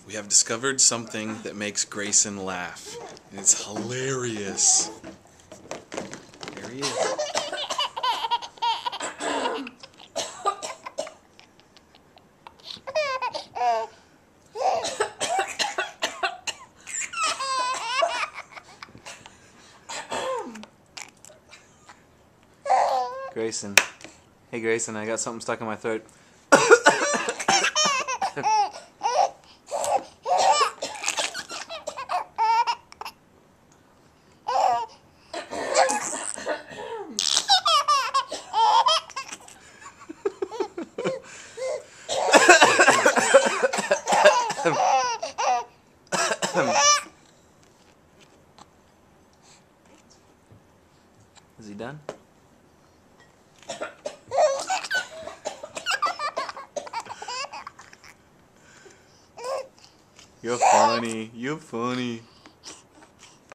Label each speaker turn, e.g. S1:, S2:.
S1: We have discovered something that makes Grayson laugh. And it's hilarious. There he is. Grayson. Hey Grayson, I got something stuck in my throat. Is he done? You're funny. You're funny.